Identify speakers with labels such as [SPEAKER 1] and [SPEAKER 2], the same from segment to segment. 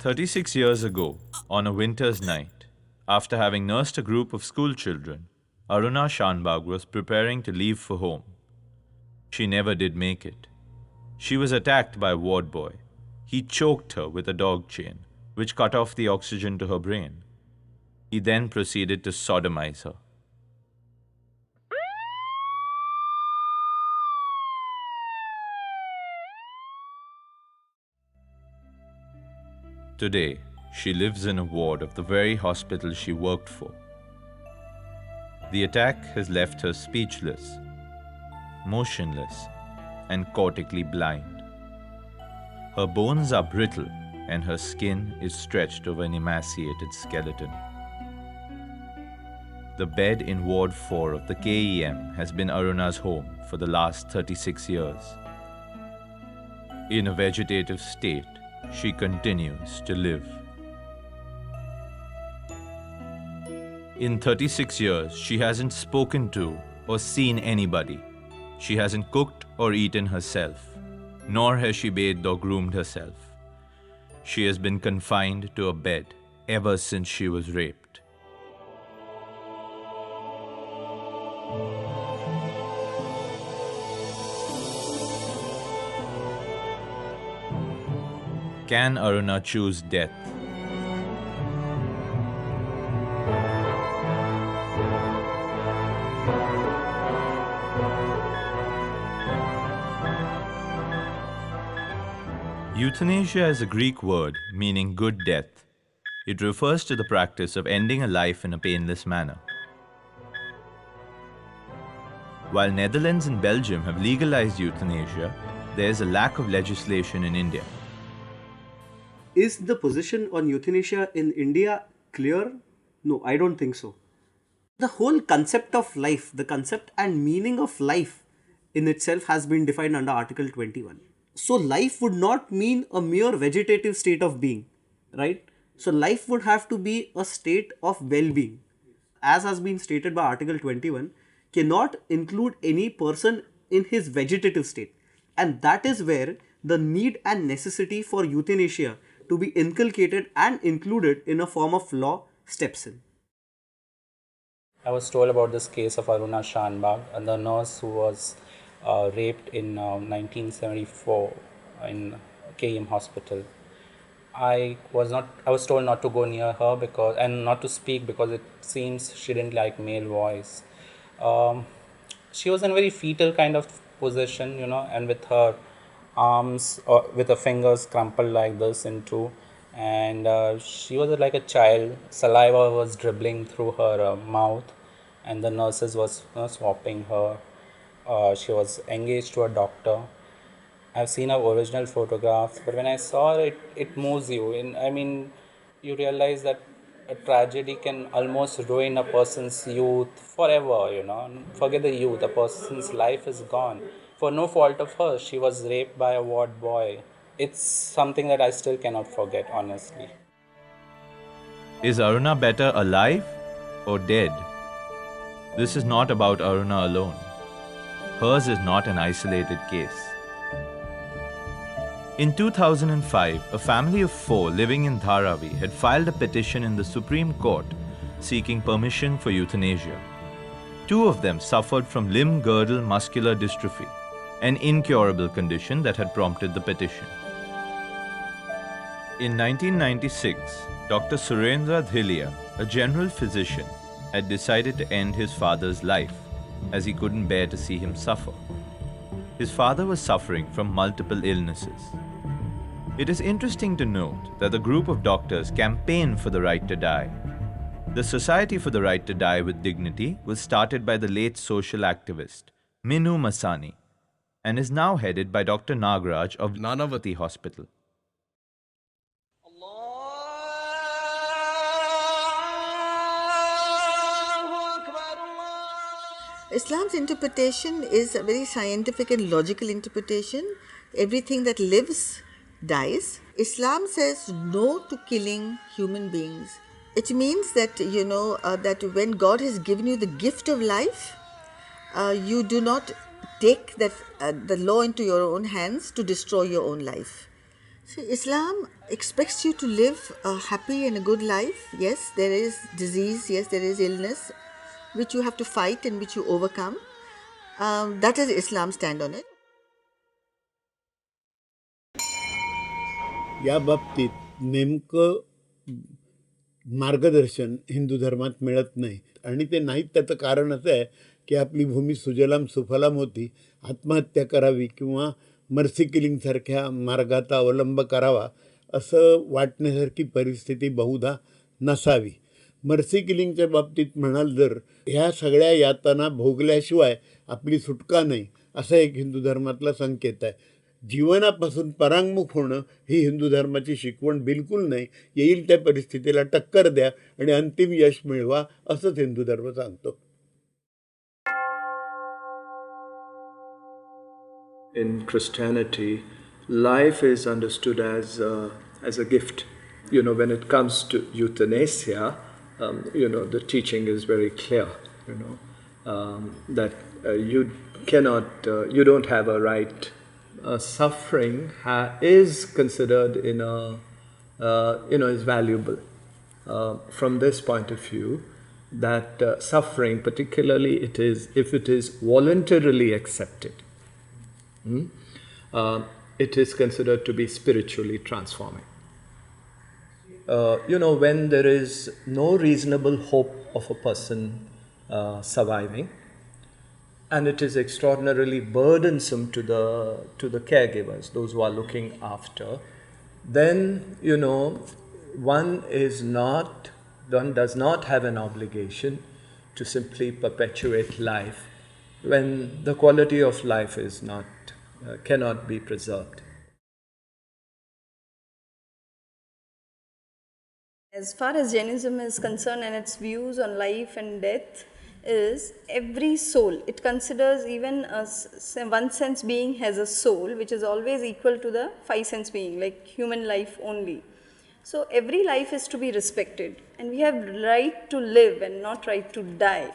[SPEAKER 1] 36 years ago, on a winter's night, after having nursed a group of school children, Aruna Shanbhag was preparing to leave for home. She never did make it. She was attacked by a ward boy. He choked her with a dog chain, which cut off the oxygen to her brain. He then proceeded to sodomize her. Today, she lives in a ward of the very hospital she worked for. The attack has left her speechless, motionless, and cortically blind. Her bones are brittle and her skin is stretched over an emaciated skeleton. The bed in Ward 4 of the KEM has been Aruna's home for the last 36 years. In a vegetative state, she continues to live. In 36 years, she hasn't spoken to or seen anybody. She hasn't cooked or eaten herself, nor has she bathed or groomed herself. She has been confined to a bed ever since she was raped. Can Aruna choose death? Euthanasia is a Greek word meaning good death. It refers to the practice of ending a life in a painless manner. While Netherlands and Belgium have legalized euthanasia, there is a lack of legislation in India.
[SPEAKER 2] Is the position on euthanasia in India clear? No, I don't think so. The whole concept of life, the concept and meaning of life in itself has been defined under Article 21. So life would not mean a mere vegetative state of being, right? So life would have to be a state of well-being. As has been stated by Article 21, cannot include any person in his vegetative state. And that is where the need and necessity for euthanasia to be inculcated and included in a form of law steps in.
[SPEAKER 3] I was told about this case of Aruna Shanbhag, and the nurse who was raped in 1974 in KEM hospital. I was told not to go near her and not to speak because it seems she didn't like male voice. She was in a very fetal kind of position, and with her arms or with her fingers crumpled like this in two, and she was like a child. Saliva was dribbling through her mouth, and the nurses was swapping her. She was engaged to a doctor. I've seen her original photographs, but when I saw it, it moves you. You realize that a tragedy can almost ruin a person's youth forever, Forget the youth, a person's life is gone. For no fault of hers, she was raped by a ward boy. It's something that I still cannot forget, honestly.
[SPEAKER 1] Is Aruna better alive or dead? This is not about Aruna alone. Hers is not an isolated case. In 2005, a family of 4 living in Dharavi had filed a petition in the Supreme Court seeking permission for euthanasia. 2 of them suffered from limb girdle muscular dystrophy, an incurable condition that had prompted the petition. In 1996, Dr. Surendra Dhilia, a general physician, had decided to end his father's life as he couldn't bear to see him suffer. His father was suffering from multiple illnesses. It is interesting to note that the group of doctors campaigned for the right to die. The Society for the Right to Die with Dignity was started by the late social activist Minu Masani and is now headed by Dr. Nagraj of Nanavati Hospital.
[SPEAKER 4] Islam's interpretation is a very scientific and logical interpretation. Everything that lives dies. Islam says no to killing human beings. It means that, that when God has given you the gift of life, you do not take the law into your own hands to destroy your own life. See, Islam expects you to live a happy and a good life. Yes, there is disease, yes, there is illness, which you have to fight and which you overcome. That is Islam's stand on it.
[SPEAKER 5] या बाबतीत नेमकं मार्गदर्शन हिंदू धर्मात मिळत नाही आणि ते नाहीत त्याचं कारण असं आहे की आपली भूमी सुजलाम सुफलाम होती, आत्महत्या करावी किंवा मर्सी किलिंगसारख्या मार्गाचा अवलंब करावा असं वाटण्यासारखी परिस्थिती बहुधा नसावी. मर्सी किलिंगच्या बाबतीत म्हणाल जर ह्या सगळ्या यातना भोगल्याशिवाय आपली सुटका नाही असा एक हिंदू धर्मातला संकेत आहे. जीवनापासून परांगमुख होणं ही हिंदू धर्माची शिकवण बिलकुल नाही. येईल त्या परिस्थितीला टक्कर द्या आणि अंतिम यश मिळवा असंच हिंदू धर्म सांगतो.
[SPEAKER 6] In Christianity, life is understood as a gift. When it comes to euthanasia, the teaching is very clear. That you cannot, you don't have a right. Suffering is considered is valuable from this point of view. That suffering, particularly if it is voluntarily accepted. It is considered to be spiritually transforming. When there is no reasonable hope of a person surviving, and it is extraordinarily burdensome to the caregivers, those who are looking after, then one does not have an obligation to simply perpetuate life when the quality of life is cannot be preserved.
[SPEAKER 7] As far as Jainism is concerned and its views on life and death is every soul, it considers even one sense being has a soul which is always equal to the 5 sense being, like human life only. So every life is to be respected and we have right to live and not right to die.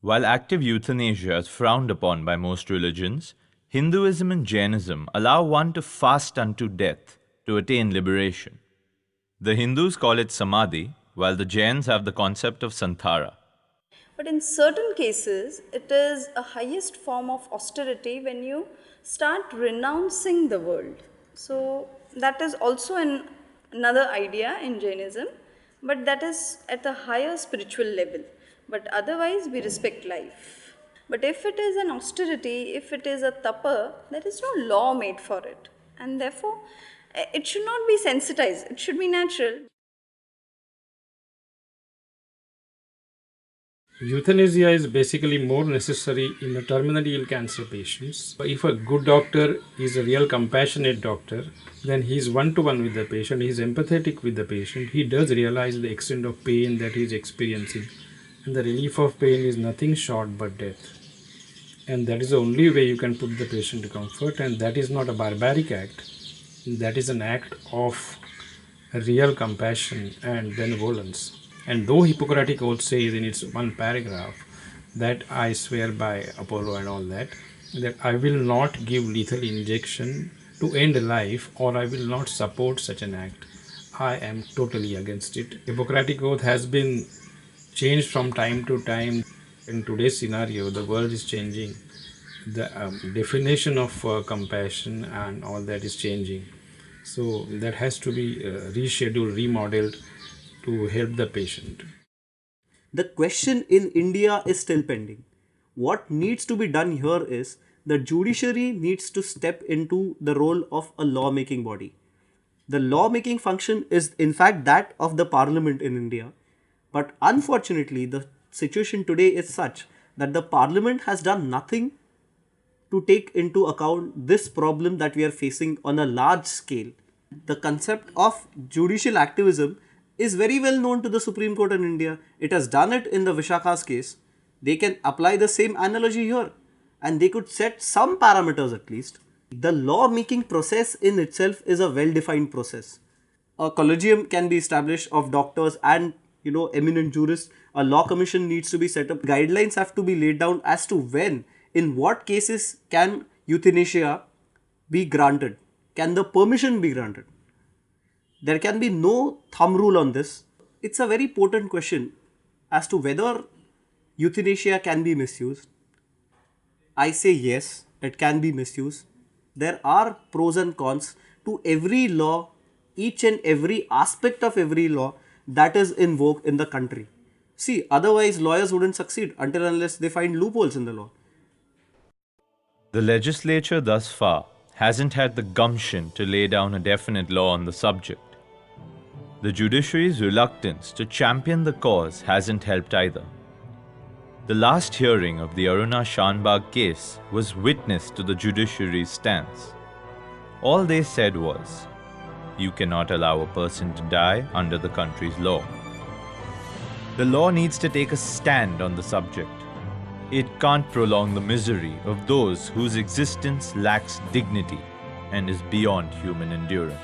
[SPEAKER 1] While active euthanasia is frowned upon by most religions, Hinduism and Jainism allow one to fast unto death to attain liberation. The Hindus call it samadhi, while the Jains have the concept of santhara.
[SPEAKER 7] But in certain cases, it is a highest form of austerity when you start renouncing the world. So that is also another idea in Jainism, but that is at a higher spiritual level. But otherwise, we respect life. But if it is an austerity, if it is a tapa, there is no law made for it. And therefore, it should not be sensitized. It should be natural.
[SPEAKER 8] Euthanasia is basically more necessary in the terminally ill cancer patients. If a good doctor is a real compassionate doctor, then he is one-to-one with the patient, he is empathetic with the patient, he does realize the extent of pain that he is experiencing. And the relief of pain is nothing short but death. And that is the only way you can put the patient to comfort, and that is not a barbaric act. That is an act of real compassion and benevolence. And though Hippocratic Oath says in its one paragraph that I swear by Apollo and all that I will not give lethal injection to end life, or I will not support such an act, I am totally against it. Hippocratic Oath has been changed from time to time. In today's scenario, the world is changing. The definition of compassion and all that is changing. So that has to be rescheduled, remodeled to help the patient.
[SPEAKER 2] The question in India is still pending. What needs to be done here is the judiciary needs to step into the role of a lawmaking body. The lawmaking function is in fact that of the parliament in India. But unfortunately, the situation today is such that the parliament has done nothing to take into account this problem that we are facing on a large scale. The concept of judicial activism is very well known to the Supreme Court in India. It has done it in the Vishakha's case. They can apply the same analogy here and they could set some parameters at least. The law making process in itself is a well-defined process. A collegium can be established of doctors and eminent jurists. A law commission needs to be set up. Guidelines have to be laid down as to when, in what cases can euthanasia be granted. Can the permission be granted? There can be no thumb rule on this. It's a very potent question as to whether euthanasia can be misused. I say yes, it can be misused. There are pros and cons to every law, each and every aspect of every law that is in vogue in the country. See, otherwise lawyers wouldn't succeed until unless they find loopholes in the law.
[SPEAKER 1] The legislature thus far hasn't had the gumption to lay down a definite law on the subject. The judiciary's reluctance to champion the cause hasn't helped either. The last hearing of the Aruna Shanbhag case was witness to the judiciary's stance. All they said was, you cannot allow a person to die under the country's law. The law needs to take a stand on the subject. It can't prolong the misery of those whose existence lacks dignity and is beyond human endurance.